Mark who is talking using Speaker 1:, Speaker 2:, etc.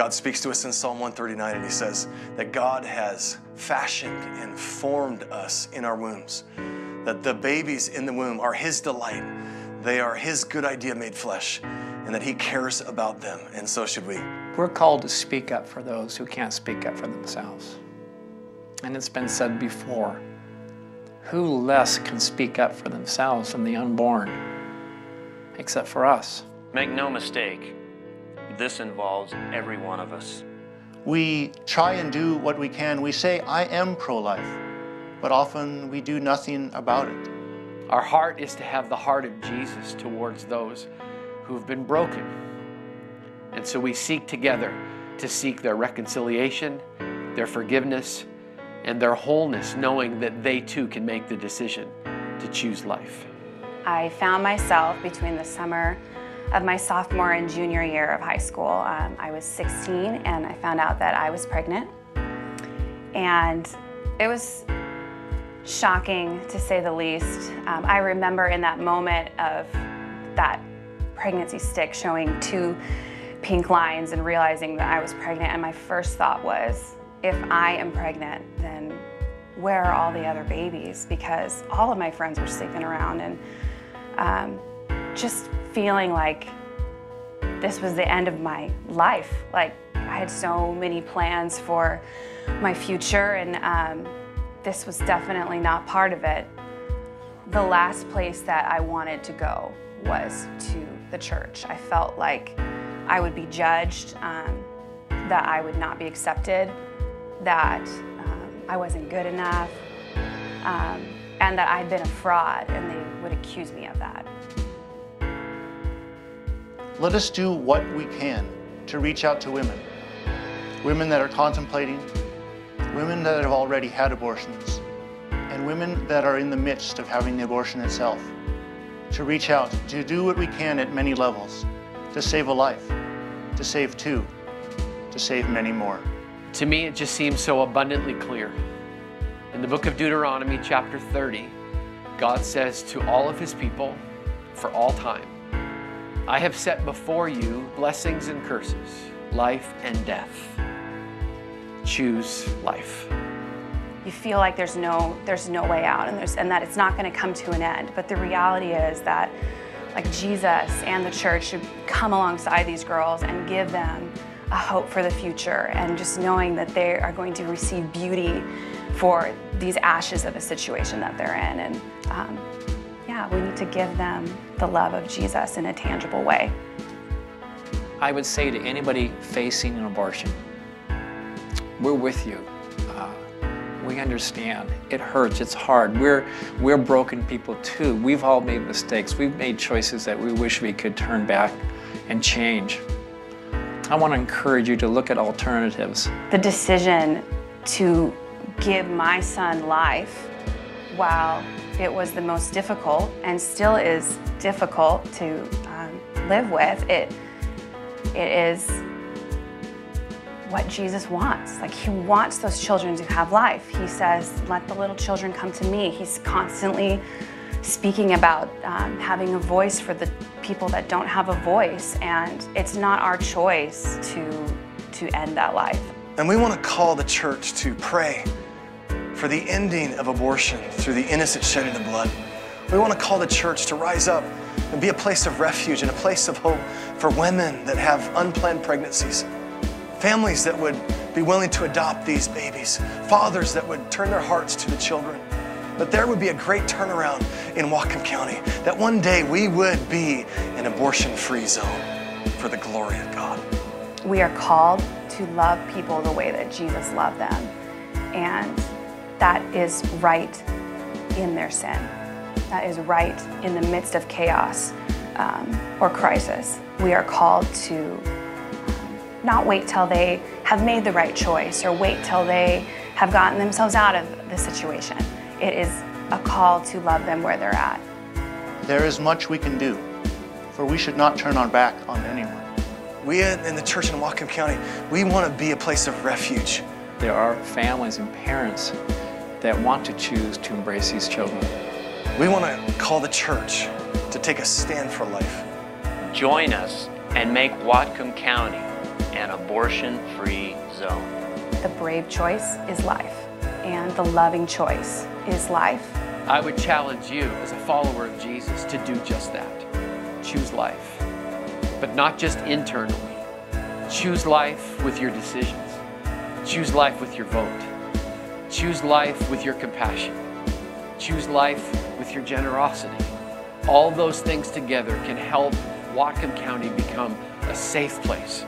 Speaker 1: God speaks to us in Psalm 139, and he says that God has fashioned and formed us in our wombs, that the babies in the womb are his delight. They are his good idea made flesh, and that he cares about them, and so should we.
Speaker 2: We're called to speak up for those who can't speak up for themselves. And it's been said before, who less can speak up for themselves than the unborn, except for us?
Speaker 3: Make no mistake, this involves every one of us.
Speaker 4: We try and do what we can. We say, I am pro-life, but often we do nothing about it.
Speaker 5: Our heart is to have the heart of Jesus towards those who've been broken. And so we seek together to seek their reconciliation, their forgiveness, and their wholeness, knowing that they too can make the decision to choose life.
Speaker 6: I found myself between the summer of my sophomore and junior year of high school. I was 16 and I found out that I was pregnant. And it was shocking, to say the least. I remember in that moment of that pregnancy stick showing 2 pink lines and realizing that I was pregnant, and my first thought was, if I am pregnant, then where are all the other babies? Because all of my friends were sleeping around, and just feeling like this was the end of my life. Like, I had so many plans for my future, and this was definitely not part of it. The last place that I wanted to go was to the church. I felt like I would be judged, that I would not be accepted, that I wasn't good enough, and that I'd been a fraud, and they would accuse me of that.
Speaker 4: Let us do what we can to reach out to women. Women that are contemplating, women that have already had abortions, and women that are in the midst of having the abortion itself. To reach out, to do what we can at many levels, to save a life, to save 2, to save many more.
Speaker 5: To me, it just seems so abundantly clear. In the book of Deuteronomy, chapter 30, God says to all of his people, for all time, I have set before you blessings and curses, life and death. Choose life.
Speaker 6: You feel like there's no way out, and that it's not going to come to an end. But the reality is that, like, Jesus and the church should come alongside these girls and give them a hope for the future, and just knowing that they are going to receive beauty for these ashes of a situation that they're in. And yeah, we need to give them the love of Jesus in a tangible way.
Speaker 2: I would say to anybody facing an abortion, we're with you. We understand. It hurts, it's hard. We're broken people too. We've all made mistakes. We've made choices that we wish we could turn back and change. I want to encourage you to look at alternatives.
Speaker 6: The decision to give my son life, while it was the most difficult and still is difficult to live with, it is what Jesus wants. Like, he wants those children to have life. He says, let the little children come to me. He's constantly speaking about having a voice for the people that don't have a voice, and it's not our choice to end that life.
Speaker 1: And we want to call the church to pray for the ending of abortion through the innocent shedding of blood. We want to call the church to rise up and be a place of refuge and a place of hope for women that have unplanned pregnancies, families that would be willing to adopt these babies, fathers that would turn their hearts to the children. That there would be a great turnaround in Whatcom County, that one day we would be an abortion-free zone for the glory of God.
Speaker 6: We are called to love people the way that Jesus loved them, and that is right in their sin. That is right in the midst of chaos or crisis. We are called to not wait till they have made the right choice or wait till they have gotten themselves out of the situation. It is a call to love them where they're at.
Speaker 4: There is much we can do, for we should not turn our back on anyone.
Speaker 1: We in the church in Whatcom County, we want to be a place of refuge.
Speaker 2: There are families and parents that want to choose to embrace these children.
Speaker 1: We want to call the church to take a stand for life.
Speaker 3: Join us and make Whatcom County an abortion-free zone.
Speaker 6: The brave choice is life, and the loving choice is life.
Speaker 5: I would challenge you as a follower of Jesus to do just that. Choose life, but not just internally. Choose life with your decisions. Choose life with your vote. Choose life with your compassion. Choose life with your generosity. All those things together can help Whatcom County become a safe place